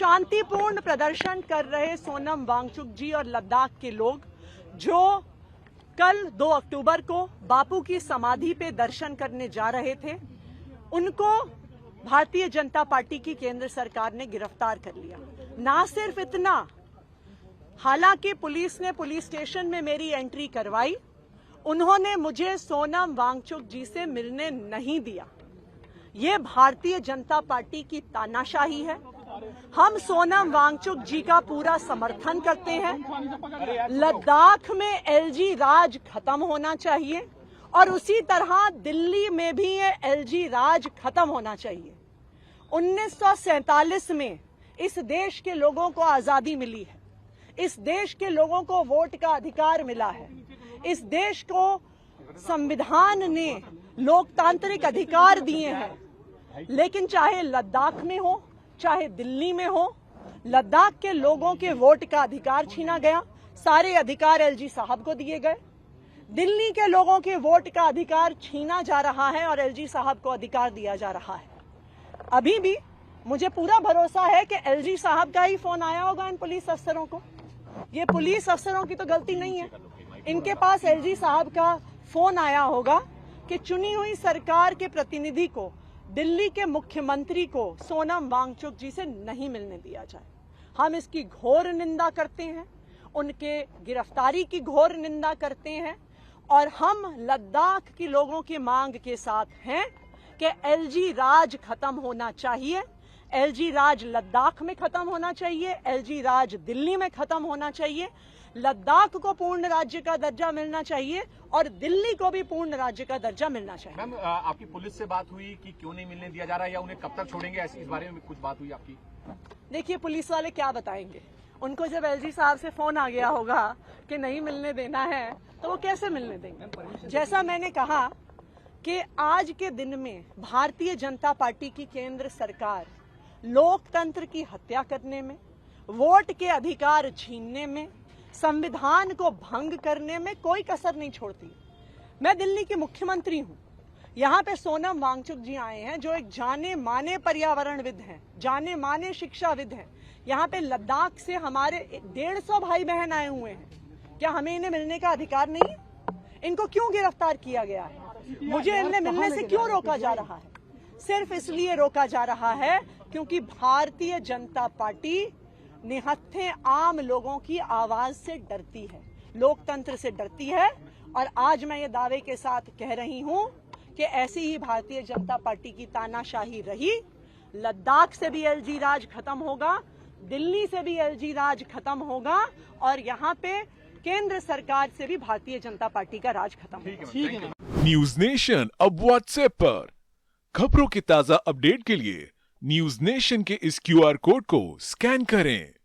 शांतिपूर्ण प्रदर्शन कर रहे सोनम वांगचुक जी और लद्दाख के लोग जो कल 2 अक्टूबर को बापू की समाधि पे दर्शन करने जा रहे थे, उनको भारतीय जनता पार्टी की केंद्र सरकार ने गिरफ्तार कर लिया। ना सिर्फ इतना, हालांकि पुलिस ने पुलिस स्टेशन में मेरी एंट्री करवाई, उन्होंने मुझे सोनम वांगचुक जी से मिलने नहीं दिया। ये भारतीय जनता पार्टी की तानाशाही है। हम सोनम वांगचुक जी का पूरा समर्थन करते हैं। लद्दाख में एलजी राज खत्म होना चाहिए और उसी तरह दिल्ली में भी ये एलजी राज खत्म होना चाहिए। 1947 में इस देश के लोगों को आजादी मिली है, इस देश के लोगों को वोट का अधिकार मिला है, इस देश को संविधान ने लोकतांत्रिक अधिकार दिए हैं। लेकिन चाहे लद्दाख में हो चाहे दिल्ली में हो, लद्दाख के लोगों के वोट का अधिकार छीना गया, सारे अधिकार एलजी साहब को दिए गए। दिल्ली के लोगों के वोट का अधिकार छीना जा रहा है और एलजी साहब को अधिकार दिया जा रहा है। अभी भी मुझे पूरा भरोसा है कि एलजी साहब का ही फोन आया होगा इन पुलिस अफसरों को। ये पुलिस अफसरों की तो गलती नहीं है, इनके पास एलजी साहब का फोन आया होगा कि चुनी हुई सरकार के प्रतिनिधि को, दिल्ली के मुख्यमंत्री को सोनम वांगचुक जी से नहीं मिलने दिया जाए। हम इसकी घोर निंदा करते हैं, उनके गिरफ्तारी की घोर निंदा करते हैं और हम लद्दाख के लोगों की मांग के साथ हैं कि एलजी राज खत्म होना चाहिए। एलजी राज लद्दाख में खत्म होना चाहिए, एलजी राज दिल्ली में खत्म होना चाहिए। लद्दाख को पूर्ण राज्य का दर्जा मिलना चाहिए और दिल्ली को भी पूर्ण राज्य का दर्जा मिलना चाहिए। मैम, आपकी पुलिस से बात हुई कि क्यों नहीं मिलने दिया जा रहा है या उन्हें कब तक छोड़ेंगे, ऐसी इस बारे में कुछ बात हुई आपकी? देखिए, पुलिस वाले क्या बताएंगे। उनको जब एलजी साहब से फोन आ गया होगा कि नहीं मिलने देना है तो वो कैसे मिलने देंगे। जैसा मैंने कहा कि आज के दिन में भारतीय जनता पार्टी की केंद्र सरकार लोकतंत्र की हत्या करने में, वोट के अधिकार छीनने में, संविधान को भंग करने में कोई कसर नहीं छोड़ती। मैं दिल्ली के मुख्यमंत्री हूं, यहाँ पे सोनम वांगचुक जी आए हैं जो एक जाने माने पर्यावरणविद हैं, जाने माने शिक्षाविद हैं। यहाँ पे लद्दाख से हमारे 150 भाई बहन आए हुए हैं। क्या हमें इन्हें मिलने का अधिकार नहीं है? इनको क्यों गिरफ्तार किया गया है? मुझे इन्हें मिलने से क्यों रोका जा रहा है? सिर्फ इसलिए रोका जा रहा है क्योंकि भारतीय जनता पार्टी निहत्थे आम लोगों की आवाज से डरती है, लोकतंत्र से डरती है। और आज मैं ये दावे के साथ कह रही हूं कि ऐसी ही भारतीय जनता पार्टी की तानाशाही रही। लद्दाख से भी एलजी राज खत्म होगा, दिल्ली से भी एलजी राज खत्म होगा और यहाँ पे केंद्र सरकार से भी भारतीय जनता पार्टी का राज खत्म होगा। न्यूज नेशन अब व्हाट्सएप पर खबरों की ताजा अपडेट के लिए न्यूज नेशन के इस QR कोड को स्कैन करें।